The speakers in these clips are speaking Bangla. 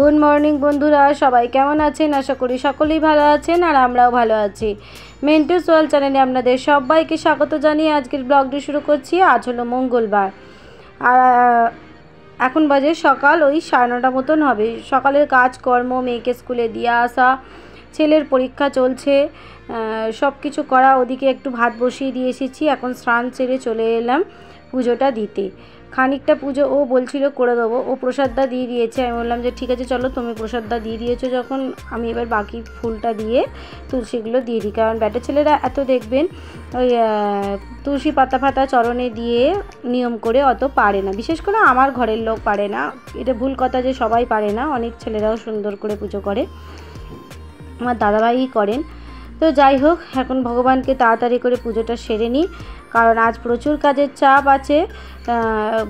গুড মর্নিং বন্ধুরা, সবাই কেমন আছেন? আশা করি সকলেই ভালো আছেন আর আমরাও ভালো আছি। মেন্টুস ওয়ার্ল্ড চ্যানেলে আপনাদের সবাইকে স্বাগত জানিয়ে আজকের ব্লগটি শুরু করছি। আজ হলো মঙ্গলবার আর এখন বাজে সকাল ওই 9:30 মতন হবে। সকালের কাজকর্ম, মেয়েকে স্কুলে দিয়ে আসা, ছেলের পরীক্ষা চলছে, সব কিছু করা। ওদিকে একটু ভাত বসিয়ে দিয়ে এসেছি। এখন স্নান সেরে চলে এলাম পুজোটা দিতে। খানিকটা পুজো ও বলছিল করে দেবো, ও প্রসাদটা দিয়ে দিয়েছে। আমি বললাম যে ঠিক আছে চলো, তুমি প্রসাদটা দিয়ে দিয়েছো যখন, আমি এবার বাকি ফুলটা দিয়ে তুলসীগুলো দিয়ে দিই। কারণ ব্যাটা ছেলেরা এত দেখবেন ওই তুলসী পাতা ফাতা চরণে দিয়ে নিয়ম করে অত পারে না, বিশেষ করে আমার ঘরের লোক পারে না। এটা ভুল কথা যে সবাই পারে না, অনেক ছেলেরাও সুন্দর করে পুজো করে, আমার দাদাভাই করেন। তো যাই হোক, এখন ভগবানকে তাড়াতাড়ি করে পুজোটা সেরে নিই, কারণ আজ প্রচুর কাজের চাপ আছে।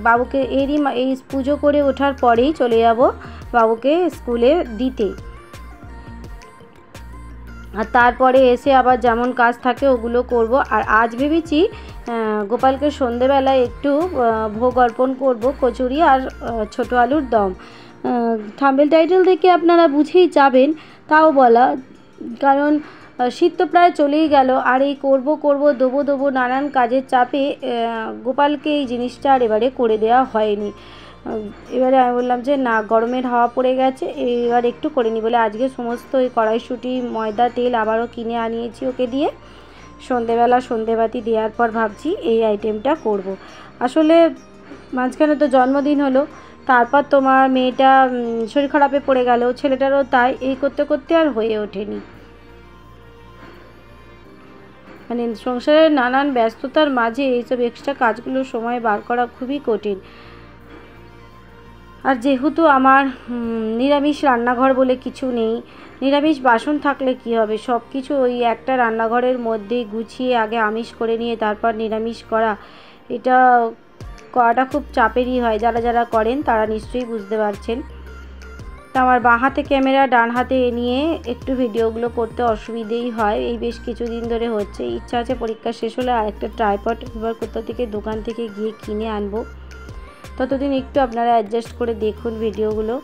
বাবুকে এই পুজো করে ওঠার পরেই চলে যাব বাবুকে স্কুলে দিতে। আর তারপরে এসে আবার যেমন কাজ থাকে ওগুলো করব। আর আজ ভেবেছি গোপালকে সন্ধেবেলায় একটু ভোগ অর্পণ করব, কচুরি আর ছোটো আলুর দম। থাম্বনেল টাইটেল দেখে আপনারা বুঝেই যাবেন, তাও বলা, কারণ শীত তো প্রায় চলেই গেল। আর এই করব দেবো নানান কাজের চাপে গোপালকে এই জিনিসটা আর এবারে করে দেওয়া হয়নি। এবারে আমি বললাম যে না, গরমের হাওয়া পড়ে গেছে, এবার একটু করে নিই বলে আজকে সমস্ত ওই কড়াইশুঁটি, ময়দা, তেল আবারও কিনে আনিয়েছি ওকে দিয়ে। সন্ধেবেলা সন্ধেবাতি দেওয়ার পর ভাবছি এই আইটেমটা করব। আসলে মাঝখানে তো জন্মদিন হলো, তারপর তোমার মেয়েটা শরীর খারাপে পড়ে গেল, ছেলেটারও তাই, এই করতে করতে আর হয়ে ওঠেনি। মানে সংসারের নানান ব্যস্ততার মাঝে এইসব এক্সট্রা কাজগুলো সময় বার করা খুবই কঠিন। আর যেহেতু আমার নিরামিষ রান্নাঘর বলে কিছু নেই, নিরামিষ বাসন থাকলে কি হবে, সব কিছু ওই একটা রান্নাঘরের মধ্যে গুছিয়ে আগে আমিষ করে নিয়ে তারপর নিরামিষ করা, এটা করাটা খুব চাপেরই হয়। যারা যারা করেন তারা নিশ্চয়ই বুঝতে পারছেন। তা আমার বাঁ হাতে ক্যামেরা, ডান হাতে নিয়ে একটু ভিডিওগুলো করতে অসুবিধেই হয়। এই বেশ কিছুদিন ধরে হচ্ছে। ইচ্ছা আছে পরীক্ষা শেষ হলে আর একটা ট্রাইপড এবার কোথাও থেকে দোকান থেকে গিয়ে কিনে আনবো। ততদিন একটু আপনারা অ্যাডজাস্ট করে দেখুন ভিডিওগুলো।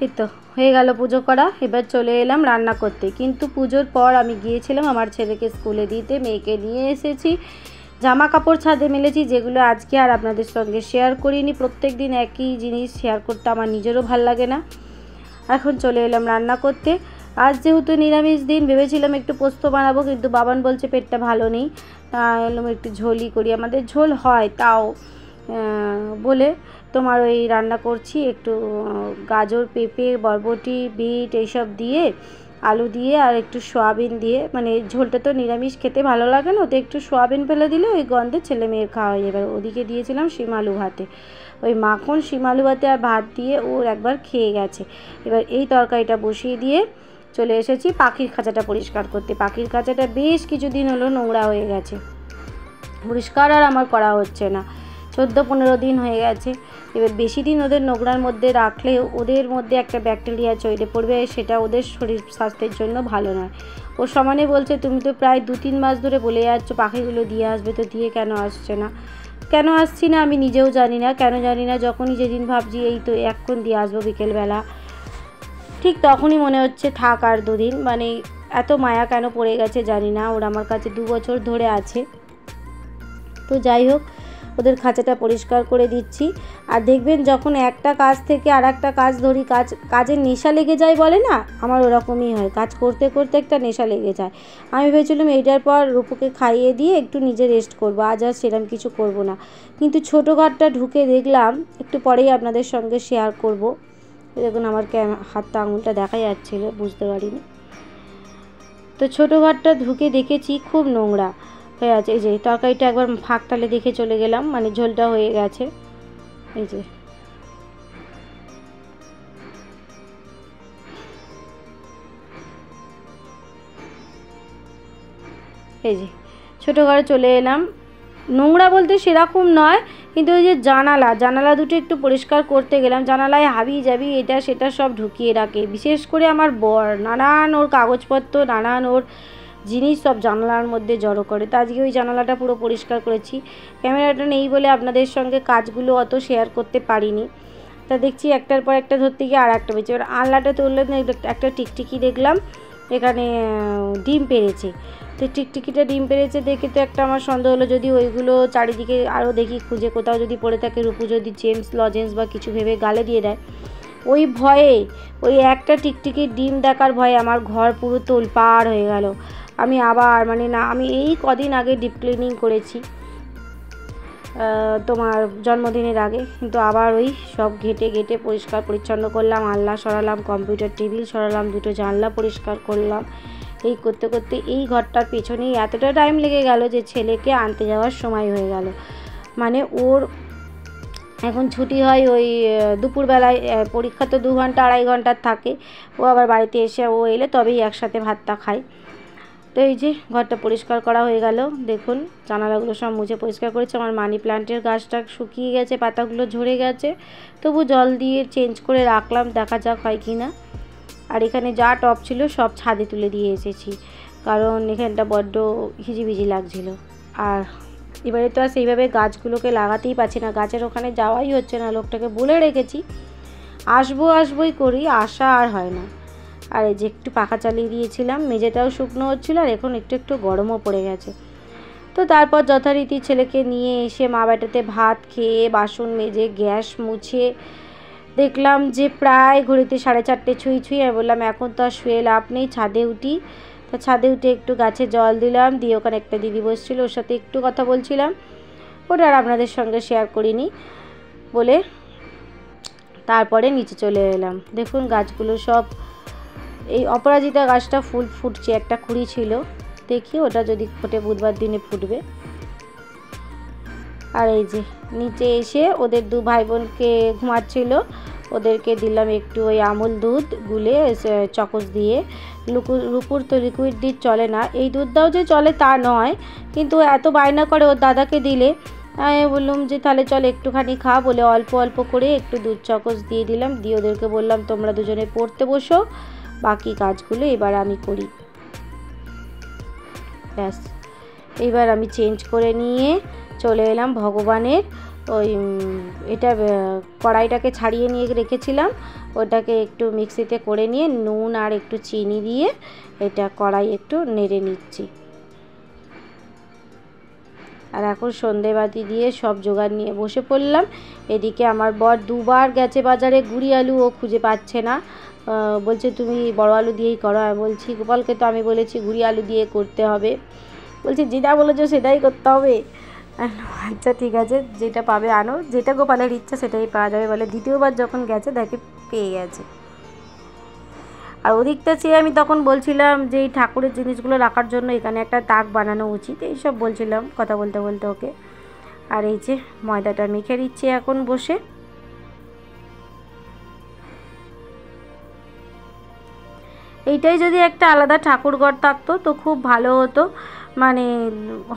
এই তো হয়ে গেল পুজো করা, এবার চলে এলাম রান্না করতে। কিন্তু পুজোর পর আমি গিয়েছিলাম আমার ছেলেকে স্কুলে দিতে, মেয়েকে নিয়ে এসেছি। জামা কাপড় ছাদে মেলেছি, যেগুলো আজকে আর আপনাদের সঙ্গে শেয়ার করিনি। প্রত্যেক দিন একই জিনিস শেয়ার করতে আমার নিজেরও ভাল লাগে না। এখন চলে এলাম রান্না করতে। আজ যেহেতু নিরামিষ দিন, ভেবেছিলাম একটু পোস্ত বানাবো, কিন্তু বাবান বলছে পেটটা ভালো নেই, এলাম একটু ঝোলই করি। আমাদের ঝোল হয় তাও বলে তোমার ওই রান্না করছি একটু গাজর, পেঁপে, বরবটি, বিট এইসব দিয়ে, আলু দিয়ে আর একটু সয়াবিন দিয়ে। মানে ঝোলটা তো নিরামিষ খেতে ভালো লাগে না, ওতে একটু সয়াবিন ফেলে দিলে ওই গন্ধে ছেলে মেয়ের খাওয়া হয়ে যাবে। ওদিকে দিয়েছিলাম শিম আলু ভাতে, ওই মাখন শিম আলু ভাতে আর ভাত দিয়ে ওর একবার খেয়ে গেছে। এবার এই তরকারিটা বসিয়ে দিয়ে চলে এসেছি পাখির খাঁচাটা পরিষ্কার করতে। পাখির খাঁচাটা বেশ কিছুদিন হলো নোংরা হয়ে গেছে, পরিষ্কার আর আমার করা হচ্ছে না। 14-15 দিন হয়ে গেছে। এবার বেশি দিন ওদের নোংরার মধ্যে রাখলে ওদের মধ্যে একটা ব্যাকটেরিয়া চড়ে পড়বে, সেটা ওদের শরীর স্বাস্থ্যের জন্য ভালো নয়। ও সমানে বলছে তুমি তো প্রায় 2-3 মাস ধরে বলে যাচ্ছ পাখিগুলো দিয়ে আসবে, তো দিয়ে কেন আসছে না? কেন আসছি না আমি নিজেও জানি না, কেন জানি না। যখনই যেদিন ভাবছি এই তো এখন দিয়ে আসবো বিকেলবেলা, ঠিক তখনই মনে হচ্ছে থাক আর 2 দিন। মানে এত মায়া কেন পড়ে গেছে জানি না। ওরা আমার কাছে 2 বছর ধরে আছে। তো যাই হোক, ওদের খাঁচাটা পরিষ্কার করে দিচ্ছি। আর দেখবেন যখন একটা কাজ থেকে আর একটা কাজ ধরি, কাজের নেশা লেগে যায় বলে না, আমার ওরকমই হয়। কাজ করতে করতে একটা নেশা লেগে যায়। আমি ভেবেছিলাম এইটার পর রূপুকে খাইয়ে দিয়ে একটু নিজে রেস্ট করবো, আজ আর সেরকম কিছু করব না। কিন্তু ছোটো ঘরটা ঢুকে দেখলাম, একটু পরেই আপনাদের সঙ্গে শেয়ার করব। দেখুন আমার হাতটা আঙুলটা দেখা যাচ্ছিলো, বুঝতে পারিনি। তো ছোটো ঘরটা ঢুকে দেখেছি খুব নোংরা। হয়ে আছে। এই যে তরকারিটা একবার ফাঁক তালে দেখে চলে গেলাম, মানে ঝোলটা হয়ে গেছে। এই যে এই যে ছোটো ঘরে চলে এলাম। নোংরা বলতে সেরকম নয়, কিন্তু ওই যে জানালা দুটো একটু পরিষ্কার করতে গেলাম। জানালায় হাবি জাবি এটা সেটা সব ঢুকিয়ে রাখে, বিশেষ করে আমার বর নানান ওর কাগজপত্র, নানান ওর জিনিস সব জানালার মধ্যে জড়ো করে। তো আজকে ওই জানালাটা পুরো পরিষ্কার করেছি। ক্যামেরাটা নেই বলে আপনাদের সঙ্গে কাজগুলো অত শেয়ার করতে পারিনি। তা দেখছি একটার পর একটা ধরতে গিয়ে আর একটা বেঁচে, এবার আনলাটা তুললে একটা টিকটিকি দেখলাম এখানে ডিম পেড়েছে। তো টিকটিকিটা ডিম পেড়েছে দেখে তো একটা আমার সন্দেহ হলো, যদি ওইগুলো চারিদিকে আরও দেখি খুঁজে কোথাও যদি পড়ে থাকে, রূপু যদি জেমস লজেন্স বা কিছু ভেবে গালে দিয়ে দেয়, ওই ভয়ে, ওই একটা টিকটিকির ডিম দেখার ভয়ে আমার ঘর পুরো তোলপাড় হয়ে গেল। আমি আবার আমি এই কদিন আগে ডিপ ক্লিনিং করেছি তোমার জন্মদিনের আগে, কিন্তু আবার ওই সব ঘেটে পরিষ্কার পরিচ্ছন্ন করলাম। আলনা সরালাম, কম্পিউটার টেবিল সরালাম, দুটো জানলা পরিষ্কার করলাম। এই করতে করতে এই ঘরটার পেছনেই এতটা টাইম লেগে গেল যে ছেলেকে আনতে যাওয়ার সময় হয়ে গেল। মানে ওর এখন ছুটি হয় ওই দুপুরবেলায়, পরীক্ষা তো 2 ঘন্টা 2.5 ঘন্টার থাকে। ও আবার বাড়িতে এসে ও এলে তবেই একসাথে ভাতটা খায়। তো এই যে ঘরটা পরিষ্কার করা হয়ে গেল। দেখুন জানালাগুলো সব মুছে পরিষ্কার করেছে। আমার মানি প্ল্যান্টের গাছটা শুকিয়ে গেছে, পাতাগুলো ঝরে গেছে, তবু জল দিয়ে চেঞ্জ করে রাখলাম, দেখা যাক হয় কি না। আর এখানে যা টব ছিল সব ছাদে তুলে দিয়ে এসেছি, কারণ এখানটা বড্ড হিজিবিজি লাগছিল। আর এবারে তো আর সেইভাবে গাছগুলোকে লাগাতেই পারছি না, গাছের ওখানে যাওয়াই হচ্ছে না। লোকটাকে বলে রেখেছি আসবোই করি, আসা আর হয় না। আর এই যে একটু পাখা চালিয়ে দিয়েছিলাম, মেঝেটাও শুকনো হচ্ছিলো, আর এখন একটু গরমও পড়ে গেছে। তো তারপর যথারীতি ছেলেকে নিয়ে এসে মা বেটাতে ভাত খেয়ে বাসন মেজে গ্যাস মুছে দেখলাম যে প্রায় ঘড়িতে 4:30 ছুঁই। আর বললাম এখন তো আর শুয়ে লাভ নেই, ছাদে উঠি। তো ছাদে উঠে একটু গাছে জল দিলাম, দিয়ে ওখানে একটা দিদি বসছিল, ওর সাথে একটু কথা বলছিলাম। ওটা আর আপনাদের সঙ্গে শেয়ার করিনি বলে তারপরে নিচে চলে এলাম। দেখুন গাছগুলো সব, এই অপরাজিতা গাছটা ফুল ফুটছে, একটা কুড়ি ছিল, দেখি ওটা যদি ফোটে বুধবার দিনে ফুটবে। আর এই যে নিচে এসে ওদের 2 ভাই বোনকে ঘুমাচ্ছিল, ওদেরকে দিলাম একটু ওই আমুল দুধ গুলে চকোস দিয়ে। রূপুর তো লিকুইড দুধ চলে না, এই দুধটাও যে চলে তা নয়, কিন্তু এত বায়না করে ওর দাদাকে দিলে। আমি বললাম যে তাহলে চল একটুখানি খা, বলে অল্প অল্প করে একটু দুধ চকোস দিয়ে দিলাম। দিয়ে ওদেরকে বললাম তোমরা দুজনে পড়তে বসো, বাকি কাজগুলো এবার আমি করি। ব্যাস, এইবার আমি চেঞ্জ করে নিয়ে চলে এলাম ভগবানের ওই এটা কড়াইটাকে ছাড়িয়ে নিয়ে রেখেছিলাম, ওটাকে একটু মিক্সিতে করে নিয়ে নুন আর একটু চিনি দিয়ে এটা কড়াই একটু নেড়ে নিচ্ছি। আর এখন সন্ধেবাতি দিয়ে সব জোগাড় নিয়ে বসে পড়লাম। এদিকে আমার বর 2 বার গেছে বাজারে, গুঁড়ি আলু ও খুঁজে পাচ্ছে না, বলছে তুমি বড় আলু দিয়েই করো। আমি বলছি গোপালকে তো আমি বলেছি গুঁড়ি আলু দিয়ে করতে হবে, বলছি যেটা বলেছো সেটাই করতে হবে। আচ্ছা ঠিক আছে, যেটা পাবে আনো, যেটা গোপালের ইচ্ছা সেটাই পাওয়া যাবে বলে। দ্বিতীয়বার যখন গেছে দেখে পেয়ে গেছে। আর ওদিকটা চেয়ে আমি তখন বলছিলাম যে এই ঠাকুরের জিনিসগুলো রাখার জন্য এখানে একটা তাক বানানো উচিত, এইসব বলছিলাম কথা বলতে বলতে ওকে। আর এই যে ময়দাটা মেখে দিচ্ছি এখন বসে। এইটাই যদি একটা আলাদা ঠাকুরঘর থাকতো তো খুব ভালো হতো। মানে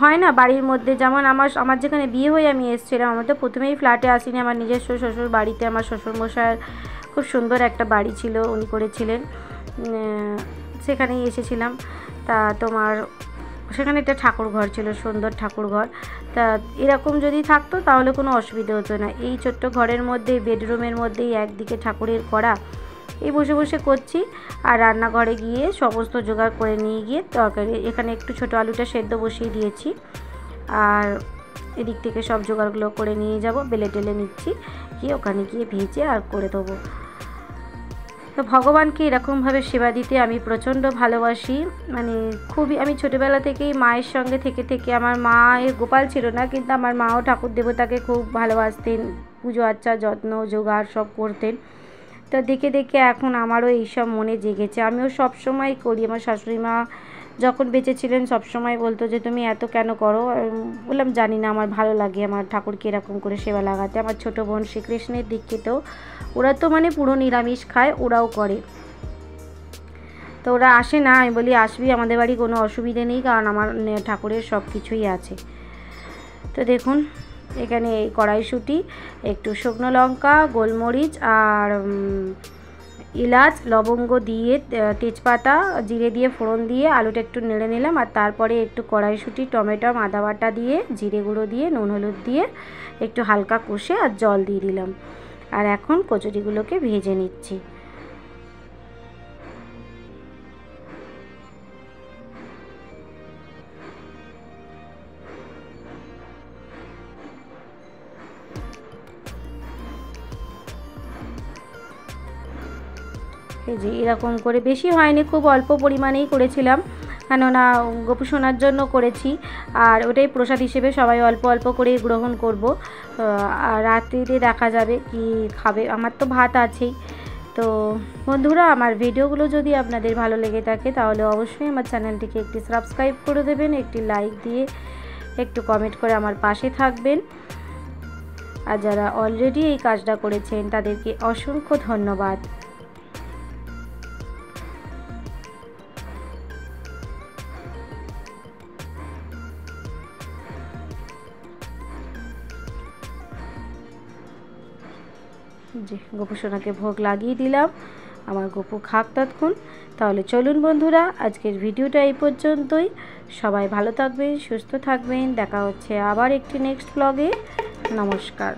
হয় না বাড়ির মধ্যে, যেমন আমার যেখানে বিয়ে হয়ে আমি এসেছিলাম, আমার তো প্রথমেই ফ্ল্যাটে আসিনি, আমার নিজস্ব শ্বশুর বাড়িতে আমার শ্বশুরমশাইয়ের খুব সুন্দর একটা বাড়ি ছিল, উনি করেছিলেন, সেখানেই এসেছিলাম। তা তোমার সেখানে একটা ঠাকুরঘর ছিল, সুন্দর ঠাকুরঘর। তা এরকম যদি থাকতো তাহলে কোনো অসুবিধা হতো না। এই ছোট্ট ঘরের মধ্যে বেডরুমের মধ্যেই একদিকে ঠাকুরের করা, এই বসে বসে করছি। আর রান্নাঘরে গিয়ে সমস্ত জোগাড় করে নিয়ে গিয়ে তরকারি, এখানে একটু ছোটো আলুটা সেদ্ধ বসিয়ে দিয়েছি, আর এদিক থেকে সব জোগাড়গুলো করে নিয়ে যাব, বেলে টেলে নিচ্ছি, গিয়ে ওখানে গিয়ে ভেজে আর করে দেবো। তো ভগবানকে এরকমভাবে সেবা দিতে আমি প্রচণ্ড ভালোবাসি। মানে খুবই, আমি ছোটোবেলা থেকেই মায়ের সঙ্গে থেকে থেকে, আমার মায়ের গোপাল ছিল না, কিন্তু আমার মাও ঠাকুর দেবতাকে খুব ভালোবাসতেন, পুজো আর্চা যত্ন জোগাড় সব করতেন। তো দেখে দেখে এখন আমারও এইসব মনে জেগেছে, আমিও সব সময় করি। আমার শাশুড়ি মা যখন বেঁচে ছিলেন সবসময় বলতো যে তুমি এত কেন করো। বললাম জানি না, আমার ভালো লাগে আমার ঠাকুরকে এরকম করে সেবা লাগাতে। আমার ছোটো বোন শ্রীকৃষ্ণের দীক্ষিতেও, ওরা তো মানে পুরো নিরামিষ খায়, ওরাও করে। তো ওরা আসে না, আমি বলি আসবি, আমাদের বাড়ি কোনো অসুবিধে নেই, কারণ আমার ঠাকুরের সব কিছুই আছে। তো দেখুন এখানে এই কড়াইশুঁটি, একটু শুকনো লঙ্কা, গোলমরিচ আর এলাচ লবঙ্গ দিয়ে, তেজপাতা জিরে দিয়ে ফোড়ন দিয়ে আলুটা একটু নেড়ে নিলাম। আর তারপরে একটু কড়াইশুঁটি, টমেটো, আদা বাটা দিয়ে, জিরে গুঁড়ো দিয়ে, নুন হলুদ দিয়ে একটু হালকা কষে আর জল দিয়ে দিলাম। আর এখন কচুরিগুলোকে ভেজে নিচ্ছি। এই যে এরকম করে, বেশি হয়নি, খুব অল্প পরিমাণেই করেছিলাম, কেননা গোপু সোনার জন্য করেছি। আর ওটাই প্রসাদ হিসেবে সবাই অল্প অল্প করেই গ্রহণ করব। আর রাত্রিতে দেখা যাবে কি খাবে, আমার তো ভাত আছেই। তো বন্ধুরা, আমার ভিডিওগুলো যদি আপনাদের ভালো লেগে থাকে তাহলে অবশ্যই আমার চ্যানেলটিকে একটি সাবস্ক্রাইব করে দেবেন, একটি লাইক দিয়ে একটু কমেন্ট করে আমার পাশে থাকবেন। আর যারা অলরেডি এই কাজটা করেছেন তাদেরকে অসংখ্য ধন্যবাদ। যে গোপু সোনাকে ভোগ লাগিয়ে দিলাম, আমার গোপু খাক ততক্ষণ। তাহলে চলুন বন্ধুরা, আজকের ভিডিওটা এই পর্যন্তই। সবাই ভালো থাকবেন, সুস্থ থাকবেন, দেখা হচ্ছে আবার একটি নেক্সট ব্লগে। নমস্কার।